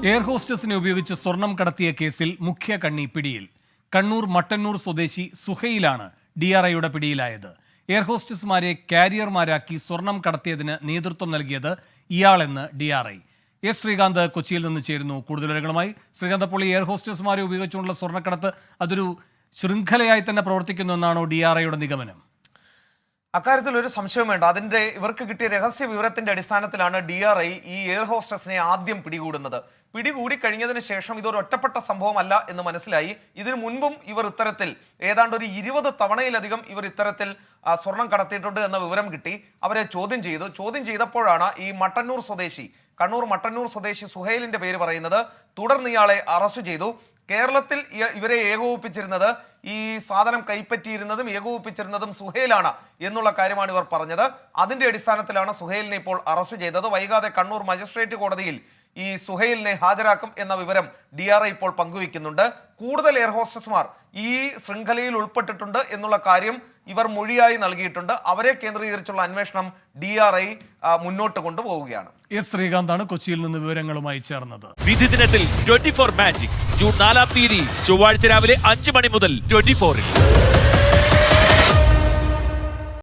Air ഹോസ്റ്റസിനെ ഉപയോഗിച്ച് സ്വർണം കടത്തിയ കേസിൽ മുഖ്യ കണ്ണി പിടിയിൽ. കണ്ണൂർ മട്ടന്നൂർ സ്വദേശി സുഹൈലാണ് DRIയുടെ പിടിയിലായത്. എയർ ഹോസ്റ്റസുമാരെ കാരിയർമാരാക്കി സ്വർണം കടത്തിയതിന് നേതൃത്വം നൽകിയത് ഇയാളെന്ന് DRI. എസ് ശ്രീകാന്ത് കൊച്ചിയിൽ നിന്ന് ചേരുന്നു കൂടുതൽ വിവരങ്ങളുമായി. ശ്രീകാന്ത്, അപ്പോൾ എയർ ഹോസ്റ്റസുമാരെ ഉപയോഗിച്ചുകൊണ്ടുള്ള സ്വർണ്ണക്കടത്ത് അതൊരു ശൃംഖലയായി തന്നെ പ്രവർത്തിക്കുന്നു എന്നാണോ DRIയുടെ നിഗമനം? അക്കാര്യത്തിൽ ഒരു സംശയം വേണ്ട. ഇവർക്ക് കിട്ടിയ രഹസ്യ വിവരത്തിന്റെ അടിസ്ഥാനത്തിലാണ് DRI ഈ എയർ ഹോസ്റ്റസിനെ ആദ്യം പിടികൂടുന്നത്. പിടികൂടി കഴിഞ്ഞതിന് ശേഷം ഇതൊരു ഒറ്റപ്പെട്ട സംഭവമല്ല എന്ന് മനസ്സിലായി. ഇതിനു മുൻപും ഇവർ ഇത്തരത്തിൽ ഏതാണ്ട് ഒരു 20 തവണയിലധികം ഇവർ ഇത്തരത്തിൽ സ്വർണം കടത്തിയിട്ടുണ്ട് എന്ന വിവരം കിട്ടി. അവരെ ചോദ്യം ചെയ്തപ്പോഴാണ് ഈ കണ്ണൂർ മട്ടന്നൂർ സ്വദേശി സുഹൈലിന്റെ പേര് പറയുന്നത്. തുടർന്ന് ഇയാളെ അറസ്റ്റ് ചെയ്തു. കേരളത്തിൽ ഇവരെ ഏകോപിപ്പിച്ചിരുന്നത്, ഈ സാധനം കൈപ്പറ്റിയിരുന്നതും ഏകോപിപ്പിച്ചിരുന്നതും സുഹൈലാണ് എന്നുള്ള കാര്യമാണ് ഇവർ പറഞ്ഞത്. അതിന്റെ അടിസ്ഥാനത്തിലാണ് സുഹൈലിനെ ഇപ്പോൾ അറസ്റ്റ് ചെയ്തത്. വൈകാതെ കണ്ണൂർ മജിസ്ട്രേറ്റ് കോടതിയിൽ ഈ സുഹൈലിനെ ഹാജരാക്കും എന്ന വിവരം DRI ഇപ്പോൾ പങ്കുവെക്കുന്നുണ്ട്. കൂടുതൽ എയർ ഹോസ്റ്റസ്മാർ ഈ ശൃംഖലയിൽ ഉൾപ്പെട്ടിട്ടുണ്ട് എന്നുള്ള കാര്യം ഇവർ മൊഴിയായി നൽകിയിട്ടുണ്ട്. അവരെ കേന്ദ്രീകരിച്ചുള്ള അന്വേഷണം DRI മുന്നോട്ട് കൊണ്ടുപോവുകയാണ്. എസ് ശ്രീകാന്താണ് കൊച്ചിയിൽ നിന്ന് വിവരങ്ങളുമായി ചേർന്നത്. വിധി ദിനത്തിൽ 24 മാജിക് ജൂൺ 4 ചൊവ്വാഴ്ച രാവിലെ 5 മണി മുതൽ 24-ൽ.